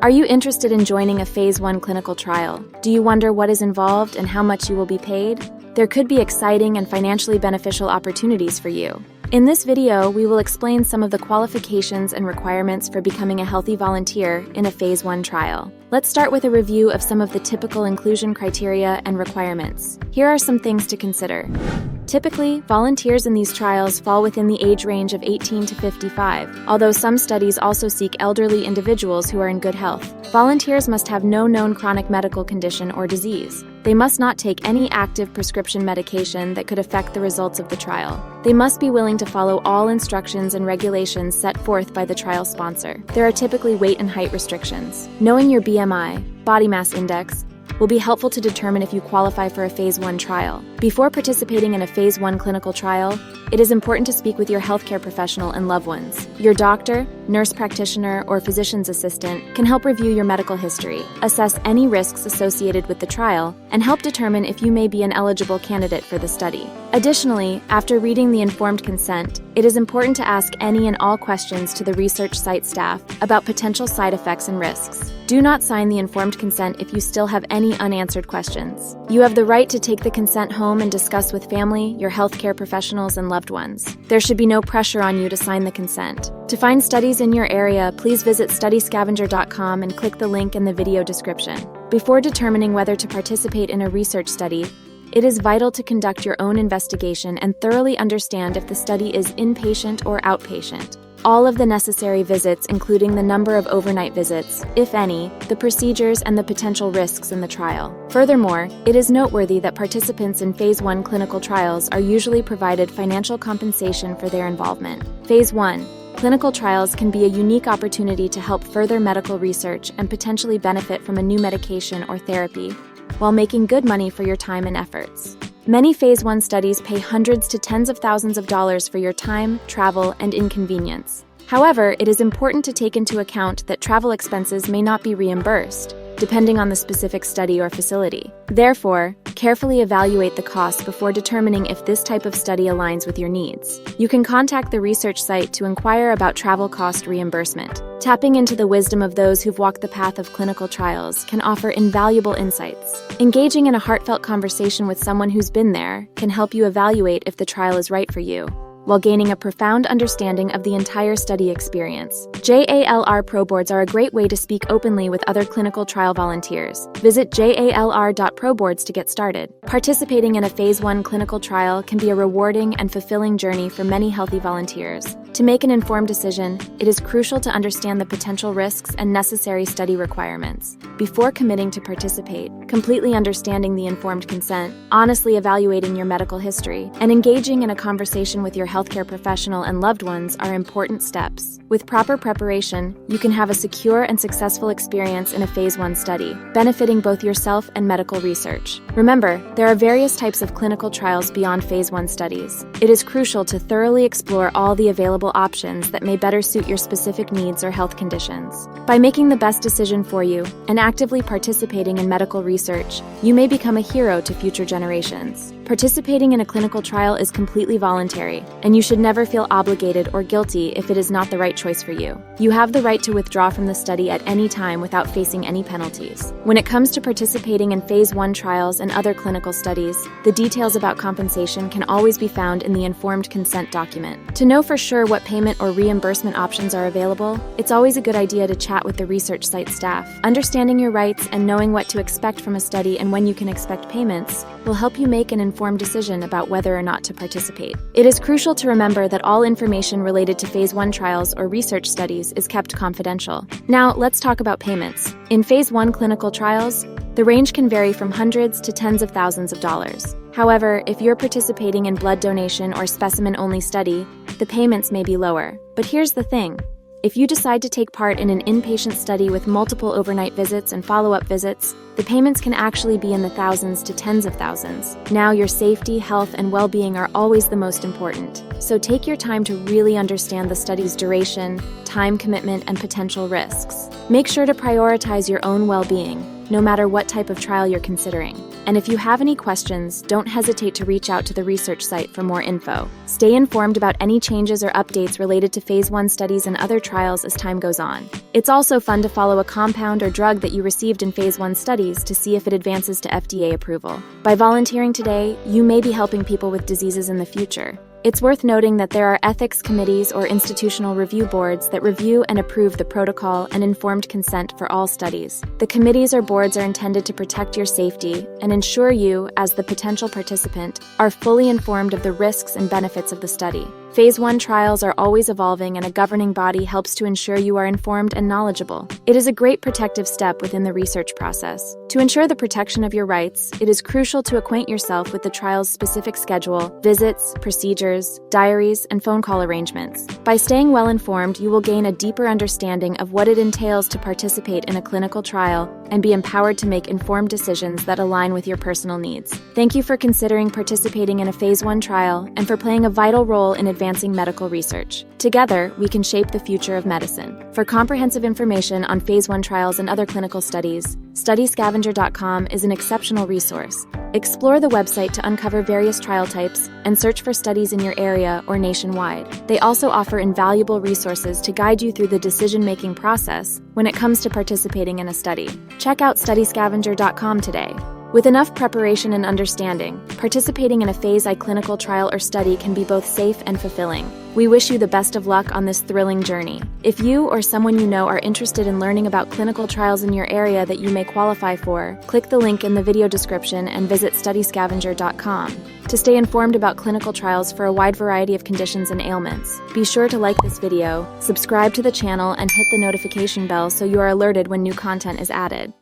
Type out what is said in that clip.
Are you interested in joining a Phase 1 clinical trial? Do you wonder what is involved and how much you will be paid? There could be exciting and financially beneficial opportunities for you. In this video, we will explain some of the qualifications and requirements for becoming a healthy volunteer in a Phase 1 trial. Let's start with a review of some of the typical inclusion criteria and requirements. Here are some things to consider. Typically, volunteers in these trials fall within the age range of 18 to 55, although some studies also seek elderly individuals who are in good health. Volunteers must have no known chronic medical condition or disease. They must not take any active prescription medication that could affect the results of the trial. They must be willing to follow all instructions and regulations set forth by the trial sponsor. There are typically weight and height restrictions. Knowing your BMI, body mass index, will be helpful to determine if you qualify for a Phase 1 trial. Before participating in a Phase 1 clinical trial, it is important to speak with your healthcare professional and loved ones. Your doctor, nurse practitioner, or physician's assistant can help review your medical history, assess any risks associated with the trial, and help determine if you may be an eligible candidate for the study. Additionally, after reading the informed consent, it is important to ask any and all questions to the research site staff about potential side effects and risks. Do not sign the informed consent if you still have any unanswered questions. You have the right to take the consent home and discuss with family, your healthcare professionals, and loved ones. There should be no pressure on you to sign the consent. To find studies in your area, please visit studyscavenger.com and click the link in the video description. Before determining whether to participate in a research study, it is vital to conduct your own investigation and thoroughly understand if the study is inpatient or outpatient. All of the necessary visits, including the number of overnight visits, if any, the procedures, and the potential risks in the trial. Furthermore, it is noteworthy that participants in Phase 1 clinical trials are usually provided financial compensation for their involvement. Phase 1. Clinical trials can be a unique opportunity to help further medical research and potentially benefit from a new medication or therapy, while making good money for your time and efforts. Many Phase 1 studies pay hundreds to tens of thousands of dollars for your time, travel, and inconvenience. However, it is important to take into account that travel expenses may not be reimbursed, depending on the specific study or facility. Therefore, carefully evaluate the costs before determining if this type of study aligns with your needs. You can contact the research site to inquire about travel cost reimbursement. Tapping into the wisdom of those who've walked the path of clinical trials can offer invaluable insights. Engaging in a heartfelt conversation with someone who's been there can help you evaluate if the trial is right for you, while gaining a profound understanding of the entire study experience. JALR Pro Boards are a great way to speak openly with other clinical trial volunteers. Visit jalr.proboards to get started. Participating in a Phase 1 clinical trial can be a rewarding and fulfilling journey for many healthy volunteers. To make an informed decision, it is crucial to understand the potential risks and necessary study requirements. Before committing to participate, completely understanding the informed consent, honestly evaluating your medical history, and engaging in a conversation with your healthcare professional and loved ones are important steps. With proper preparation, you can have a secure and successful experience in a Phase 1 study, benefiting both yourself and medical research. Remember, there are various types of clinical trials beyond Phase 1 studies. It is crucial to thoroughly explore all the available options that may better suit your specific needs or health conditions. By making the best decision for you and actively participating in medical research, you may become a hero to future generations. Participating in a clinical trial is completely voluntary, and you should never feel obligated or guilty if it is not the right choice for you. You have the right to withdraw from the study at any time without facing any penalties. When it comes to participating in Phase 1 trials and other clinical studies, the details about compensation can always be found in the informed consent document. To know for sure what payment or reimbursement options are available, it's always a good idea to chat with the research site staff. Understanding your rights and knowing what to expect from a study and when you can expect payments will help you make an informed decision about whether or not to participate. It is crucial to remember that all information related to Phase 1 trials or research studies is kept confidential. Now, let's talk about payments. In Phase 1 clinical trials, the range can vary from hundreds to tens of thousands of dollars. However, if you're participating in blood donation or specimen-only study, the payments may be lower. But here's the thing. If you decide to take part in an inpatient study with multiple overnight visits and follow-up visits, the payments can actually be in the thousands to tens of thousands. Now, your safety, health, and well-being are always the most important. So take your time to really understand the study's duration, time commitment, and potential risks. Make sure to prioritize your own well-being, no matter what type of trial you're considering. And if you have any questions, don't hesitate to reach out to the research site for more info. Stay informed about any changes or updates related to Phase 1 studies and other trials as time goes on. It's also fun to follow a compound or drug that you received in Phase 1 studies to see if it advances to FDA approval. By volunteering today, you may be helping people with diseases in the future. It's worth noting that there are ethics committees or institutional review boards that review and approve the protocol and informed consent for all studies. The committees or boards are intended to protect your safety and ensure you, as the potential participant, are fully informed of the risks and benefits of the study. Phase 1 trials are always evolving, and a governing body helps to ensure you are informed and knowledgeable. It is a great protective step within the research process. To ensure the protection of your rights, it is crucial to acquaint yourself with the trial's specific schedule, visits, procedures, diaries, and phone call arrangements. By staying well informed, you will gain a deeper understanding of what it entails to participate in a clinical trial and be empowered to make informed decisions that align with your personal needs. Thank you for considering participating in a Phase 1 trial and for playing a vital role in advancing medical research. Together, we can shape the future of medicine. For comprehensive information on Phase 1 trials and other clinical studies, StudyScavenger.com is an exceptional resource. Explore the website to uncover various trial types and search for studies in your area or nationwide. They also offer invaluable resources to guide you through the decision-making process when it comes to participating in a study. Check out StudyScavenger.com today. With enough preparation and understanding, participating in a Phase I clinical trial or study can be both safe and fulfilling. We wish you the best of luck on this thrilling journey. If you or someone you know are interested in learning about clinical trials in your area that you may qualify for, click the link in the video description and visit StudyScavenger.com to stay informed about clinical trials for a wide variety of conditions and ailments. Be sure to like this video, subscribe to the channel, and hit the notification bell so you are alerted when new content is added.